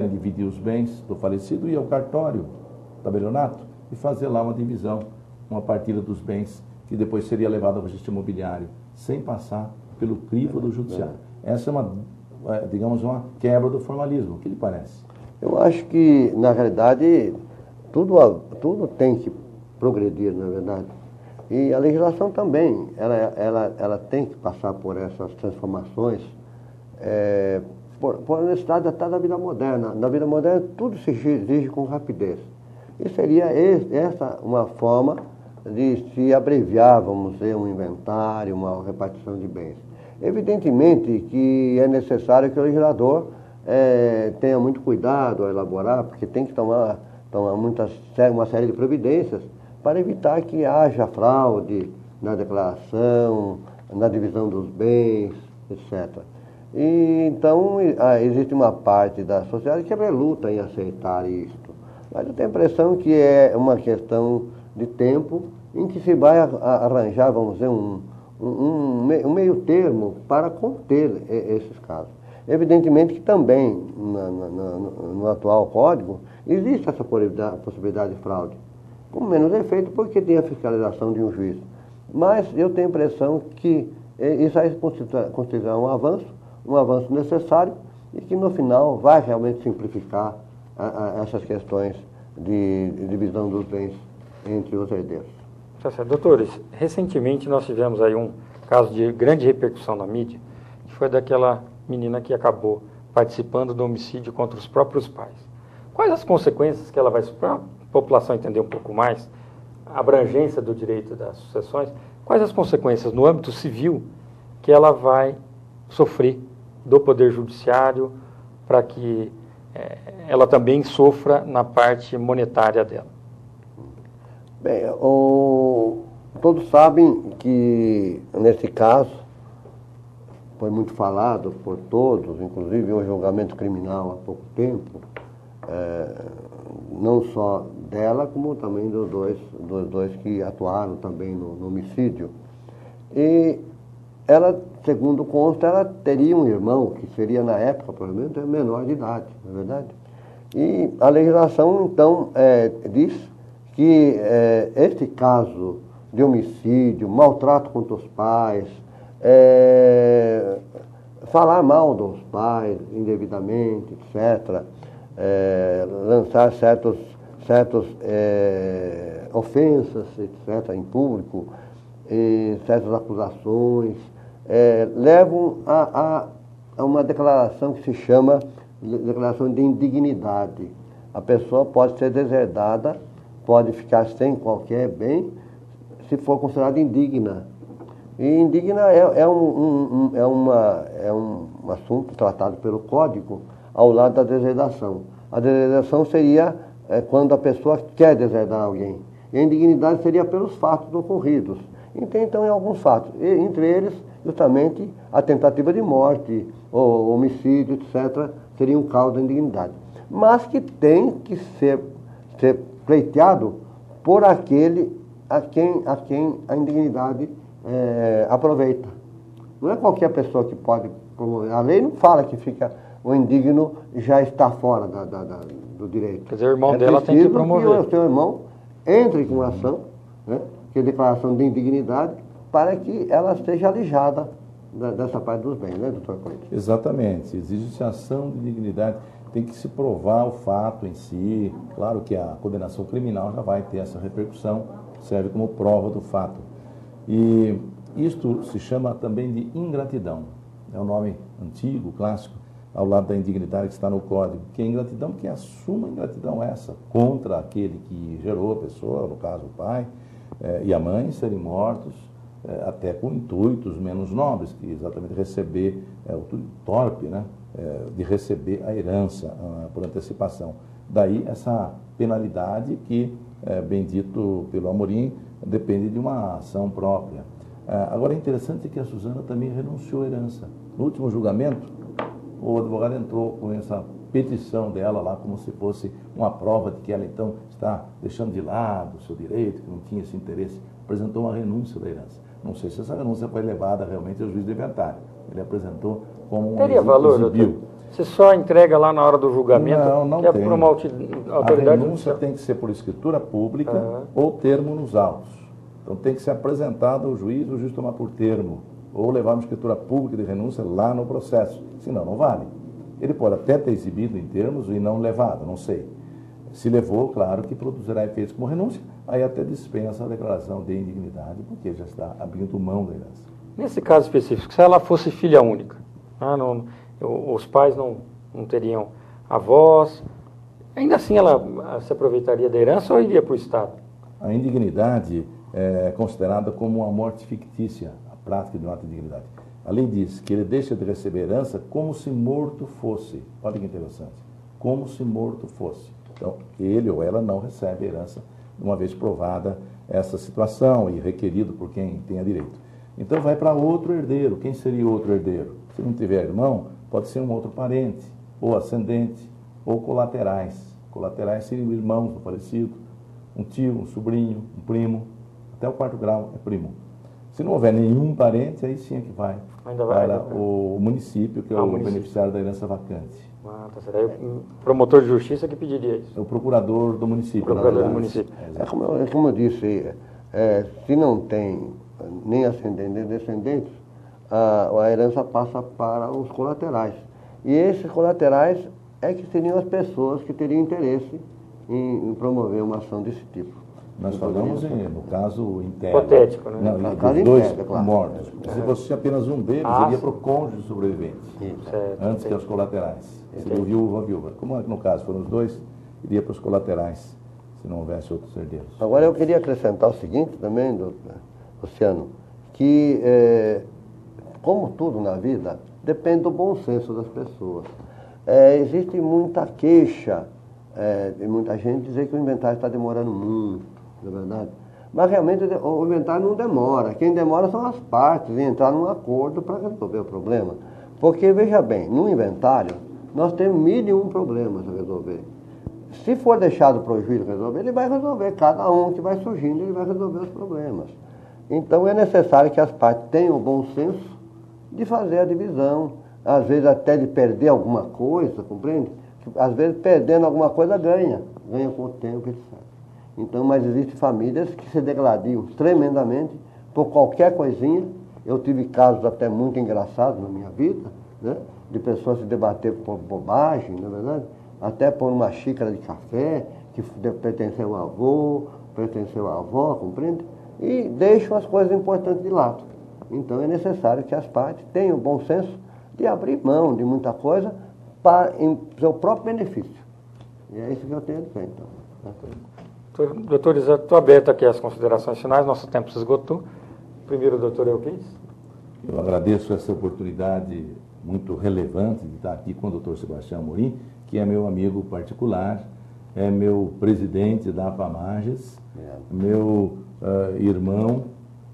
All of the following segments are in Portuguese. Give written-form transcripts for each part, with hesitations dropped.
dividir os bens do falecido, ir ao cartório, tabelionato, e fazer lá uma divisão, uma partilha dos bens, que depois seria levado ao registro imobiliário, sem passar pelo crivo do judiciário. Essa é uma, digamos, uma quebra do formalismo. O que lhe parece? Eu acho que, na realidade, tudo tem que progredir, na verdade. E a legislação também, ela tem que passar por essas transformações, por necessidade até da vida moderna. Na vida moderna, tudo se exige com rapidez. E seria essa uma forma de se abreviar, vamos dizer, um inventário, uma repartição de bens. Evidentemente que é necessário que o legislador tenha muito cuidado ao elaborar, porque tem que tomar uma série de providências para evitar que haja fraude na declaração, na divisão dos bens, etc. E, então, existe uma parte da sociedade que reluta em aceitar isto. Mas eu tenho a impressão que é uma questão de tempo em que se vai arranjar, vamos dizer, um meio termo para conter esses casos. Evidentemente que também, no atual código, existe essa possibilidade de fraude, com menos efeito porque tem a fiscalização de um juiz. Mas eu tenho a impressão que isso aí constituirá um avanço necessário e que no final vai realmente simplificar essas questões de divisão dos bens entre os herdeiros. Tá certo. Doutores, recentemente nós tivemos aí um caso de grande repercussão na mídia, que foi daquela menina que acabou participando do homicídio contra os próprios pais. Quais as consequências que ela vai sofrer? Para a população entender um pouco mais a abrangência do direito das sucessões, quais as consequências no âmbito civil que ela vai sofrer do Poder Judiciário para que ela também sofra na parte monetária dela? Bem, todos sabem que, nesse caso, foi muito falado por todos, inclusive um julgamento criminal há pouco tempo, não só dela, como também dos dois que atuaram também no homicídio. E ela, segundo consta, ela teria um irmão, que seria, na época, provavelmente, menor de idade, não é verdade? E a legislação, então, diz que este caso de homicídio, maltrato contra os pais, falar mal dos pais indevidamente, etc., lançar certas ofensas, etc., em público, certas acusações, levam a uma declaração que se chama declaração de indignidade. A pessoa pode ser deserdada, pode ficar sem qualquer bem, se for considerada indigna. E indigna é um assunto tratado pelo Código ao lado da deserdação. A deserdação seria quando a pessoa quer deserdar alguém. E a indignidade seria pelos fatos ocorridos. Então, em alguns fatos, entre eles, justamente, a tentativa de morte, ou homicídio, etc., seria um causa de indignidade. Mas que tem que ser pleiteado por aquele a quem a indignidade aproveita. Não é qualquer pessoa que pode promover. A lei não fala que o indigno já está fora do direito. Quer dizer, o irmão dela tem que promover. Que o seu irmão entre com ação, né, que é declaração de indignidade, para que ela seja alijada dessa parte dos bens, né, doutor Cleiton? Exatamente. Exige-se ação de indignidade. Tem que se provar o fato em si. Claro que a condenação criminal já vai ter essa repercussão, serve como prova do fato. E isto se chama também de ingratidão. É um nome antigo, clássico, ao lado da indignidade que está no Código. Que é ingratidão, que assuma ingratidão essa contra aquele que gerou a pessoa, no caso o pai, e a mãe serem mortos, até com intuitos menos nobres, que exatamente receber, o torpe, né, de receber a herança por antecipação. Daí essa penalidade que, bem dito pelo Amorim, depende de uma ação própria. Agora é interessante que a Suzana também renunciou à herança. No último julgamento, o advogado entrou com essa petição dela lá como se fosse uma prova de que ela então está deixando de lado o seu direito, que não tinha esse interesse. Apresentou uma renúncia da herança. Não sei se essa renúncia foi levada realmente ao juiz do inventário. Ele apresentou como um teria valor, doutor? Você só entrega lá na hora do julgamento? Não que é tem. por uma autoridade A renúncia tem que ser por escritura pública ou termo nos autos. Então tem que ser apresentado ao juiz, o juiz tomar por termo, ou levar uma escritura pública de renúncia lá no processo. Senão, não vale. Ele pode até ter exibido em termos e não levado, não sei. Se levou, claro que produzirá efeitos como renúncia, aí até dispensa a declaração de indignidade, porque já está abrindo mão da herança. Nesse caso específico, se ela fosse filha única, os pais não teriam avós, ainda assim ela se aproveitaria da herança ou iria para o Estado? A indignidade é considerada como uma morte fictícia, a prática de uma indignidade. A lei diz que ele deixa de receber herança como se morto fosse. Olha que interessante. Como se morto fosse. Então, ele ou ela não recebe herança, uma vez provada essa situação e requerido por quem tem a direito. Então, vai para outro herdeiro. Quem seria o outro herdeiro? Se não tiver irmão, pode ser um outro parente, ou ascendente, ou colaterais. Colaterais seriam irmãos do falecido, um tio, um sobrinho, um primo, até o 4º grau é primo. Se não houver nenhum parente, aí sim é que vai para o município, que é o beneficiário da herança vacante. Tá certo. Aí o promotor de justiça que pediria isso? É o procurador do município. Procurador do município. Como eu disse, se não tem nem ascendentes nem descendentes, a herança passa para os colaterais. E esses colaterais é que seriam as pessoas que teriam interesse em promover uma ação desse tipo. Nós falamos no caso interno. Hipotético, né? Não, No dos caso dois interno, claro. mortos. Se fosse apenas um deles, iria para o cônjuge sobrevivente, antes que aos colaterais. Seria o viúvo ou a viúva. Como no caso foram os dois, iria para os colaterais, se não houvesse outros herdeiros. Agora eu queria acrescentar o seguinte também, Luciano, que como tudo na vida, depende do bom senso das pessoas. Existe muita queixa de muita gente dizer que o inventário está demorando muito, não é verdade? Mas realmente o inventário não demora. Quem demora são as partes em entrar num acordo para resolver o problema. Porque, veja bem, no inventário nós temos 1001 problemas a resolver. Se for deixado para o juiz resolver, ele vai resolver. Cada um que vai surgindo, ele vai resolver os problemas. Então é necessário que as partes tenham o bom senso de fazer a divisão. Às vezes até de perder alguma coisa, compreende? Às vezes perdendo alguma coisa ganha com o tempo, etc. Então, mas existem famílias que se degladiam tremendamente por qualquer coisinha. Eu tive casos até muito engraçados na minha vida, né? De pessoas se debater por bobagem, na verdade, até por uma xícara de café que pertenceu ao avô, pertenceu à avó, compreende? E deixam as coisas importantes de lado. Então é necessário que as partes tenham o bom senso de abrir mão de muita coisa em seu próprio benefício. E é isso que eu tenho a dizer, então. Doutores, eu estou aberto aqui às considerações finais, nosso tempo se esgotou. Primeiro, doutor Euclides. Eu agradeço essa oportunidade muito relevante de estar aqui com o doutor Sebastião Amorim, que é meu amigo particular, é meu presidente da APAMAGES, meu irmão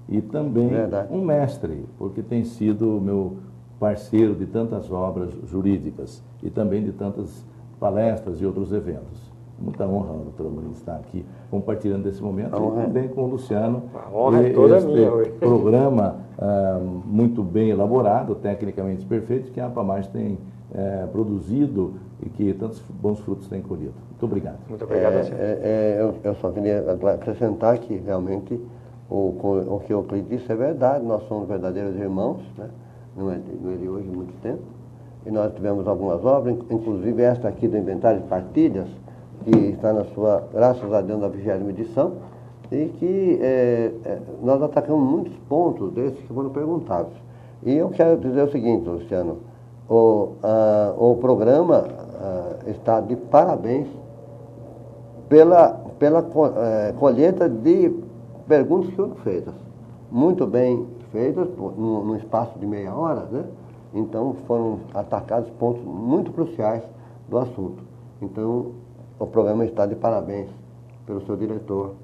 e também um mestre, porque tem sido meu parceiro de tantas obras jurídicas e também de tantas palestras e outros eventos. Muita honra, doutor Amorim, estar aqui compartilhando esse momento e também com o Luciano. A honra é toda minha hoje. Programa muito bem elaborado, tecnicamente perfeito, que a APAMAGES tem produzido e que tantos bons frutos tem colhido. Muito obrigado. Muito obrigado, senhor. Eu só queria acrescentar que realmente o que o Euclides disse é verdade, nós somos verdadeiros irmãos, né? Não é de hoje, muito tempo. E nós tivemos algumas obras, inclusive esta aqui do Inventário de Partilhas, que está na sua, graças a Deus, na 20ª edição, e que nós atacamos muitos pontos desses que foram perguntados. E eu quero dizer o seguinte, Luciano, o programa está de parabéns pela colheita de perguntas que foram feitas. Muito bem feitas, num espaço de meia hora, né? Então foram atacados pontos muito cruciais do assunto. Então o programa está de parabéns pelo seu diretor,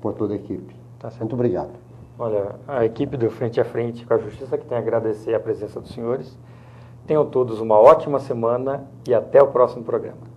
por toda a equipe. Tá certo. Muito obrigado. Olha, a equipe do Frente a Frente com a Justiça que tem a agradecer a presença dos senhores. Tenham todos uma ótima semana e até o próximo programa.